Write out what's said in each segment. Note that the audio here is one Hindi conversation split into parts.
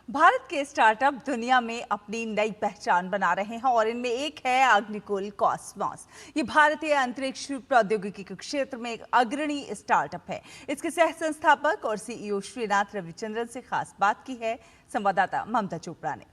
भारत के स्टार्टअप दुनिया में अपनी नई पहचान बना रहे हैं और इनमें एक है अग्निकुल कॉस्मॉस। ये भारतीय अंतरिक्ष प्रौद्योगिकी के क्षेत्र में एक अग्रणी स्टार्टअप है। इसके सह संस्थापक और सीईओ श्रीनाथ रविचंद्रन से खास बात की है संवाददाता ममता चोपड़ा ने।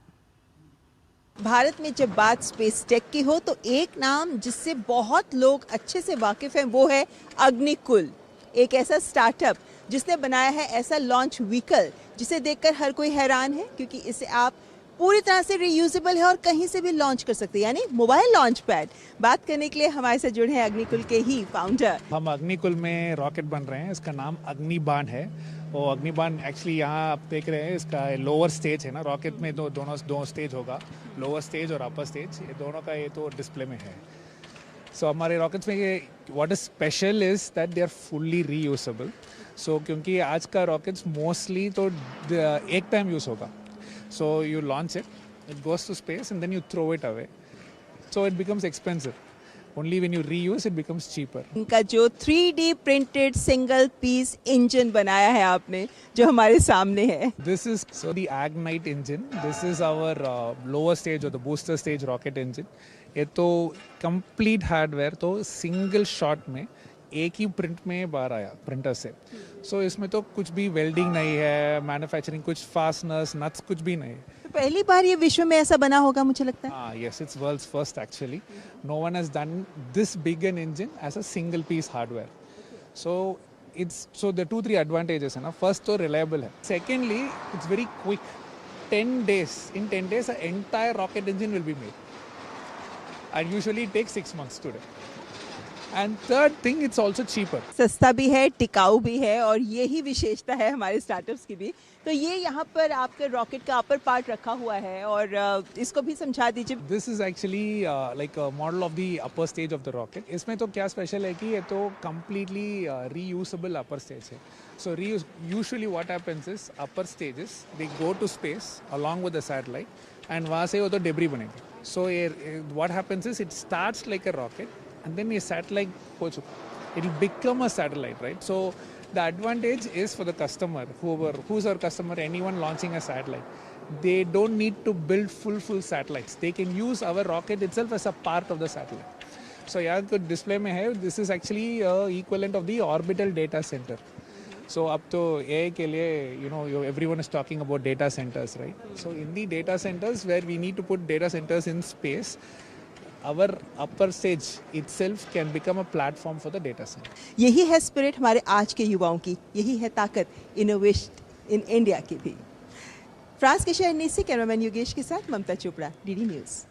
भारत में जब बात स्पेस टेक की हो तो एक नाम जिससे बहुत लोग अच्छे से वाकिफ हैं वो है अग्निकुल। एक ऐसा स्टार्टअप जिसने बनाया है ऐसा लॉन्च व्हीकल जिसे देखकर हर कोई हैरान है, क्योंकि इसे आप पूरी तरह से रीयूजेबल है और कहीं से भी लॉन्च कर सकते हैं, यानी मोबाइल लॉन्च पैड। बात करने के लिए हमारे साथ जुड़े हैं अग्निकुल के ही फाउंडर। हम अग्निकुल में रॉकेट बन रहे हैं, इसका नाम अग्निबाण है। और अग्निबाण एक्चुअली यहाँ आप देख रहे हैं इसका लोअर स्टेज है ना, रॉकेट में दो स्टेज होगा, लोअर स्टेज और अपर स्टेज, ये दोनों का ये तो डिस्प्ले में है। सो हमारे रॉकेट्स में ये what is special is that they are fully reusable. So क्योंकि आज का रॉकेट्स मोस्टली तो एक टाइम यूज़ होगा, so you launch it, it goes to space and then you throw it away, so it becomes expensive. Only when you reuse it becomes cheaper. इनका जो 3D printed single piece engine बनाया है आपने, जो हमारे सामने है, This is the Agnite engine. This is our lower stage or the booster stage rocket engine. ये तो complete hardware तो single shot में एक ही प्रिंट में बाहर आया प्रिंटर से। सो इसमें तो कुछ भी वेल्डिंग नहीं है, मैन्युफैक्चरिंग, कुछ फास्टनर्स नट्स कुछ भी नहीं है। तो पहली बार ये विश्व में ऐसा बना होगा मुझे लगता है। हाँ, yes, it's world's first actually. No one has done this big an engine as a single piece hardware. So the 2-3 advantages है ना, first तो reliable है, secondly it's very quick. 10 days, in 10 days an entire rocket engine will be made, and usually it takes 6 months today. And third thing, it's also cheaper. सस्ता भी है, टिकाऊ भी है, और यही विशेषता है हमारे स्टार्टअप्स की भी। तो ये यहाँ पर आपके रॉकेट का अपर पार्ट रखा हुआ है, और इसको भी समझा दीजिए। This is actually like a model of the upper stage of the rocket. इसमें तो क्या स्पेशल है कि ये तो completely reusable upper stage है। So usually what happens is upper stages they go to space along with the satellite, and वहाँ से वो तो debris बनेगा। So what happens is it starts like a rocket, and then a satellite हो चुका, it will become a satellite, right? So the advantage is for the customer, who's our customer, anyone launching a satellite, they don't need to build full satellites. They can use our rocket itself as a part of the satellite. So यहाँ तो डिस्प्ले में है, this is actually equivalent of the orbital data center. So अब तो AI के लिए everyone is talking about data centers, right? So in the data centers where we need to put data centers in space, our upper stage itself can become a platform for the data center. यही है स्पिरिट हमारे आज के युवाओं की, यही है ताकत इनोवेशन इन इंडिया की भी। फ्रांस के शहर नीस से कैमरामैन योगेश के साथ ममता चोपड़ा, डीडी न्यूज़।